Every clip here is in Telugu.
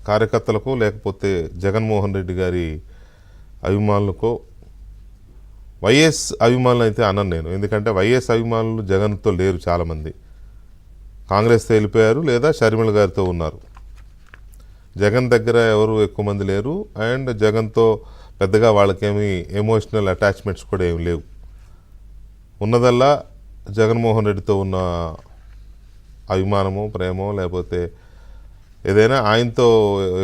కార్యకర్తలకో లేకపోతే జగన్మోహన్ రెడ్డి గారి అభిమానులకో, వైఎస్ అభిమానులు అయితే అనను నేను. ఎందుకంటే వైఎస్ అభిమానులు జగన్తో లేరు, చాలామంది కాంగ్రెస్తో వెళ్ళిపోయారు లేదా షర్మిల గారితో ఉన్నారు. జగన్ దగ్గర ఎవరు ఎక్కువ మంది లేరు. అండ్ జగన్తో పెద్దగా వాళ్ళకేమీ ఎమోషనల్ అటాచ్మెంట్స్ కూడా ఏమి లేవు. ఉన్నదల్లా జగన్మోహన్ రెడ్డితో ఉన్న అభిమానమో ప్రేమో లేకపోతే ఏదైనా ఆయనతో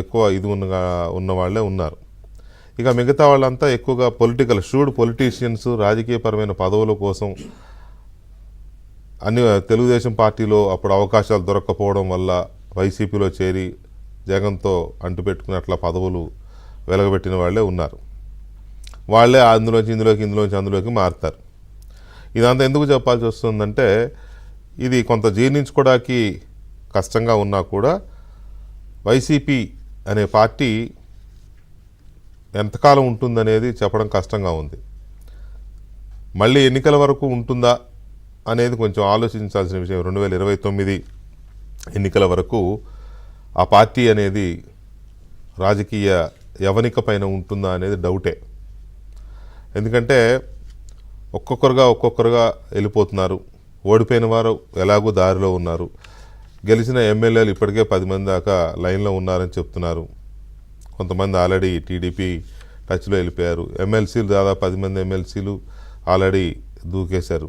ఎక్కువ ఇది ఉన్న వాళ్ళే ఉన్నారు. ఇక మిగతా వాళ్ళంతా ఎక్కువగా షూడ్ పొలిటీషియన్స్, రాజకీయపరమైన పదవుల కోసం అన్ని తెలుగుదేశం పార్టీలో అప్పుడు అవకాశాలు దొరక్కపోవడం వల్ల వైసీపీలో చేరి జగన్తో అంటుపెట్టుకున్నట్ల పదవులు వెలగబెట్టిన వాళ్ళే ఉన్నారు. వాళ్ళే అందులోకి మారుతారు. ఇదంతా ఎందుకు చెప్పాల్సి వస్తుందంటే, ఇది కొంత జీర్ణించుకోవడానికి కష్టంగా ఉన్నా కూడా వైసీపీ అనే పార్టీ ఎంతకాలం ఉంటుందనేది చెప్పడం కష్టంగా ఉంది. మళ్ళీ ఎన్నికల వరకు ఉంటుందా అనేది కొంచెం ఆలోచించాల్సిన విషయం. 2029 ఎన్నికల వరకు ఆ పార్టీ అనేది రాజకీయ యవనిక పైన ఉంటుందా అనేది డౌటే. ఎందుకంటే ఒక్కొక్కరుగా వెళ్ళిపోతున్నారు. ఓడిపోయిన వారు ఎలాగూ దారిలో ఉన్నారు. గెలిచిన ఎమ్మెల్యేలు ఇప్పటికే 10 మంది దాకా లైన్లో ఉన్నారని చెప్తున్నారు. కొంతమంది ఆల్రెడీ టీడీపీ టచ్లో వెళ్ళిపోయారు. ఎమ్మెల్సీలు దాదాపు 10 మంది ఎమ్మెల్సీలు ఆల్రెడీ దూకేశారు.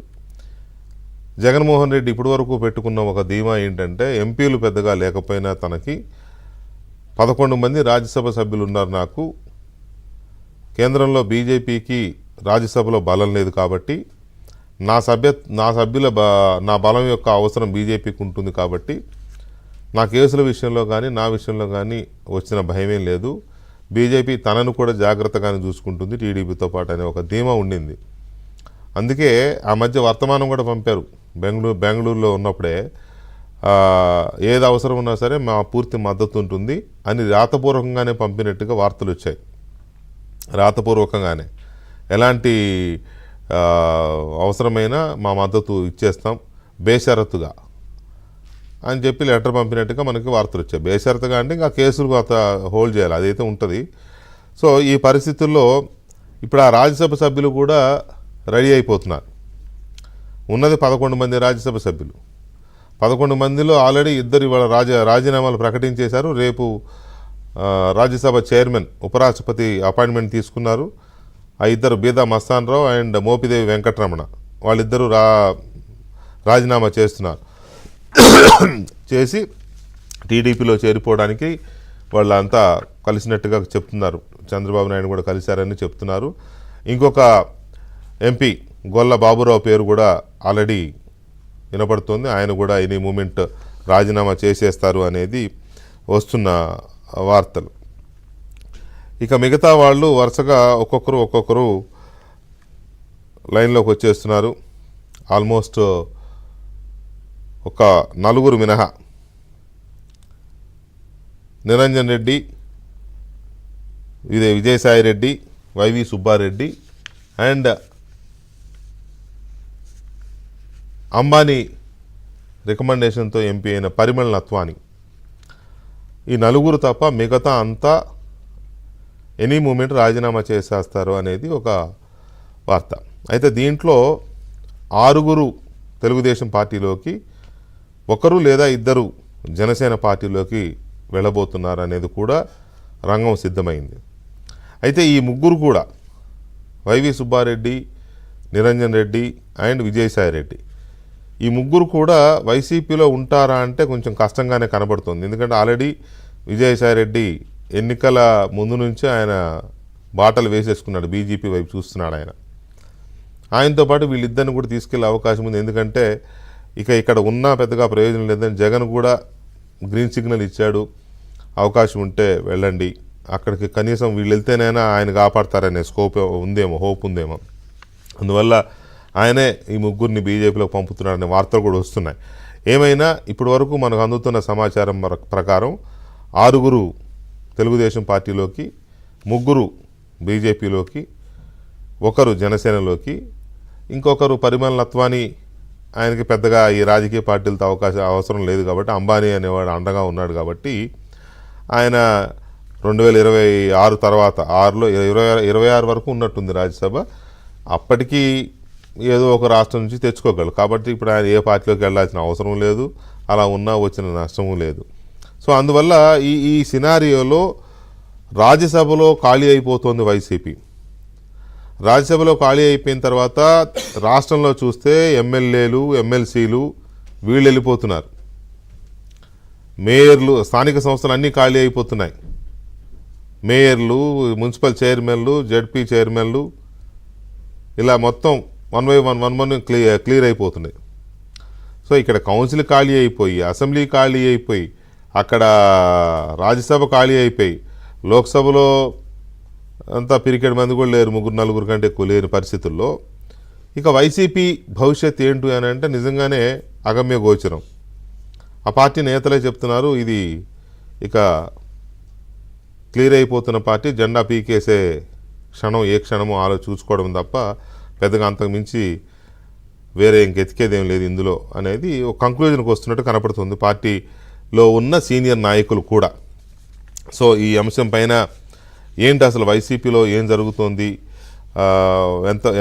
జగన్మోహన్ రెడ్డి ఇప్పటి వరకు పెట్టుకున్న ఒక ధీమా ఏంటంటే, ఎంపీలు పెద్దగా లేకపోయినా తనకి 11 మంది రాజ్యసభ సభ్యులు ఉన్నారు. నాకు కేంద్రంలో బీజేపీకి రాజ్యసభలో బలం లేదు కాబట్టి నా బలం యొక్క అవసరం బీజేపీకి ఉంటుంది కాబట్టి నా కేసుల విషయంలో కానీ నా విషయంలో కానీ వచ్చిన భయమేం లేదు. బీజేపీ తనను కూడా జాగ్రత్తగానే చూసుకుంటుంది టీడీపీతో పాటు అనే ఒక ధీమా ఉండింది. అందుకే ఆ మధ్య వర్తమానం కూడా పంపారు. బెంగళూరులో ఉన్నప్పుడే ఏది అవసరం ఉన్నా సరే మా పూర్తి మద్దతు ఉంటుంది అని రాతపూర్వకంగానే పంపినట్టుగా వార్తలు వచ్చాయి. రాతపూర్వకంగానే ఎలాంటి అవసరమైనా మా మద్దతు ఇచ్చేస్తాం బేషరతుగా అని చెప్పి లెటర్ పంపినట్టుగా మనకి వార్తలు వచ్చాయి. బేషరతుగా అంటే ఇంకా కేసులు హోల్డ్ చేయాలి, అదైతే ఉంటుంది. సో ఈ పరిస్థితుల్లో ఇప్పుడు ఆ రాజ్యసభ సభ్యులు కూడా రెడీ అయిపోతున్నారు. ఉన్నది 11 మంది రాజ్యసభ సభ్యులు. 11 మందిలో ఆల్రెడీ ఇద్దరు ఇవాళ రాజీనామాలు ప్రకటించేశారు. రేపు రాజ్యసభ చైర్మన్ ఉపరాష్ట్రపతి అపాయింట్మెంట్ తీసుకున్నారు. ఆ ఇద్దరు బీదా మస్తాన్ రావు అండ్ మోపిదేవి వెంకటరమణ వాళ్ళిద్దరూ రాజీనామా చేస్తున్నారు. చేసి టీడీపీలో చేరిపోవడానికి వాళ్ళంతా కలిసినట్టుగా చెప్తున్నారు. చంద్రబాబు నాయుడు కూడా కలిశారని చెప్తున్నారు. ఇంకొక ఎంపీ గొల్ల బాబురావు పేరు కూడా ఆల్రెడీ వినపడుతోంది. ఆయన కూడా ఎనీ మూమెంట్ రాజీనామా చేసేస్తారు అనేది వస్తున్న వార్తలు. ఇక మిగతా వాళ్ళు వరుసగా ఒక్కొక్కరు లైన్లోకి వచ్చేస్తున్నారు. ఆల్మోస్ట్ ఒక 4 మినహా నిరంజన్ రెడ్డి, విజయసాయి రెడ్డి, వైవి సుబ్బారెడ్డి అండ్ అంబానీ రికమెండేషన్తో ఎంపీ అయిన పరిమళ్ నత్వాని, ఈ 4 తప్ప మిగతా అంతా ఎనీ మూమెంట్ రాజీనామా చేసేస్తారు అనేది ఒక వార్త. అయితే దీంట్లో 6 తెలుగుదేశం పార్టీలోకి, 1 లేదా 2 జనసేన పార్టీలోకి వెళ్ళబోతున్నారు అనేది కూడా రంగం సిద్ధమైంది. అయితే ఈ 3 కూడా వైవి సుబ్బారెడ్డి, నిరంజన్ రెడ్డి అండ్ విజయసాయి రెడ్డి, ఈ 3 కూడా వైసీపీలో ఉంటారా అంటే కొంచెం కష్టంగానే కనబడుతుంది. ఎందుకంటే ఆల్రెడీ విజయసాయి రెడ్డి ఎన్నికల ముందు నుంచే ఆయన బాటలు వేసేసుకున్నాడు, బీజేపీ వైపు చూస్తున్నాడు ఆయన. ఆయనతో పాటు వీళ్ళిద్దరిని కూడా తీసుకెళ్లే అవకాశం ఉంది. ఎందుకంటే ఇక్కడ ఉన్నా పెద్దగా ప్రయోజనం లేదని జగన్ కూడా గ్రీన్ సిగ్నల్ ఇచ్చాడు, అవకాశం ఉంటే వెళ్ళండి, అక్కడికి కనీసం వీళ్ళు వెళ్తేనైనా ఆయన కాపాడతారనే హోప్ ఉందేమో. అందువల్ల ఆయనే ఈ 3 బీజేపీలో పంపుతున్నారనే వార్తలు కూడా వస్తున్నాయి. ఏమైనా ఇప్పటి వరకు మనకు అందుతున్న సమాచారం ప్రకారం 6 తెలుగుదేశం పార్టీలోకి, 3 బీజేపీలోకి, 1 జనసేనలోకి, ఇంకొకరు పరిమళ్ నత్వాని, ఆయనకి పెద్దగా ఈ రాజకీయ పార్టీలతో అవసరం లేదు కాబట్టి అంబానీ అనేవాడు అండగా ఉన్నాడు కాబట్టి ఆయన 2026 తర్వాత 6లో 26 వరకు ఉన్నట్టుంది రాజ్యసభ. అప్పటికి ఏదో ఒక రాష్ట్రం నుంచి తెచ్చుకోగలరు. కాబట్టి ఇప్పుడు ఆయన ఏ పార్టీలోకి వెళ్ళాల్సిన అవసరం లేదు, అలా ఉన్నా వచ్చిన నష్టము లేదు. సో అందువల్ల ఈ సినారియోలో రాజ్యసభలో ఖాళీ అయిపోతుంది వైసీపీ. రాజ్యసభలో ఖాళీ అయిపోయిన తర్వాత రాష్ట్రంలో చూస్తే ఎమ్మెల్యేలు, ఎమ్మెల్సీలు వీళ్ళు వెళ్ళిపోతున్నారు. మేయర్లు, స్థానిక సంస్థలు అన్నీ ఖాళీ అయిపోతున్నాయి. మేయర్లు, మున్సిపల్ చైర్మన్లు, జడ్పీ చైర్మన్లు, ఇలా మొత్తం 1 by 1 క్లియర్ అయిపోతున్నాయి. సో ఇక్కడ కౌన్సిల్ ఖాళీ అయిపోయి, అసెంబ్లీ ఖాళీ అయిపోయి, అక్కడ రాజ్యసభ ఖాళీ అయిపోయి, లోక్సభలో అంతా పిరికెడ్ మంది కూడా లేరు, 3-4 కంటే ఎక్కువ లేని పరిస్థితుల్లో ఇక వైసీపీ భవిష్యత్ ఏంటి అని అంటే నిజంగానే అగమ్య గోచరం. ఆ పార్టీ నేతలే చెప్తున్నారు, ఇది ఇక క్లియర్ అయిపోతున్న పార్టీ, జెండా పీకేసే క్షణం ఏ క్షణమో చూసుకోవడం తప్ప పెద్దగా అంతకు మించి వేరే ఇంకెతికేదేం లేదు ఇందులో అనేది ఒక కంక్లూజన్కి వస్తున్నట్టు కనపడుతుంది పార్టీలో ఉన్న సీనియర్ నాయకులు కూడా. సో ఈ అంశం పైన ఏంటి అసలు వైసీపీలో ఏం జరుగుతోంది,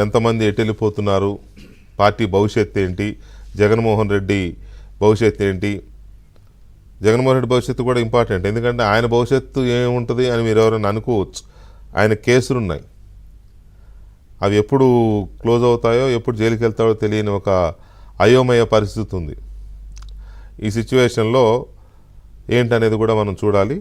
ఎంతమంది ఎటు వెళ్ళిపోతున్నారు, పార్టీ భవిష్యత్తు ఏంటి, జగన్మోహన్ రెడ్డి భవిష్యత్తు ఏంటి. జగన్మోహన్ రెడ్డి భవిష్యత్తు కూడా ఇంపార్టెంట్, ఎందుకంటే ఆయన భవిష్యత్తు ఏముంటుంది అని మీరు ఎవరైనా అనుకోవచ్చు. ఆయన కేసులున్నాయి, అవి ఎప్పుడు క్లోజ్ అవుతాయో ఎప్పుడు జైలుకి వెళ్తాడో తెలియని ఒక అయోమయ పరిస్థితి ఉంది. ఈ సిచ్యువేషన్లో ఏంటనేది కూడా మనం చూడాలి.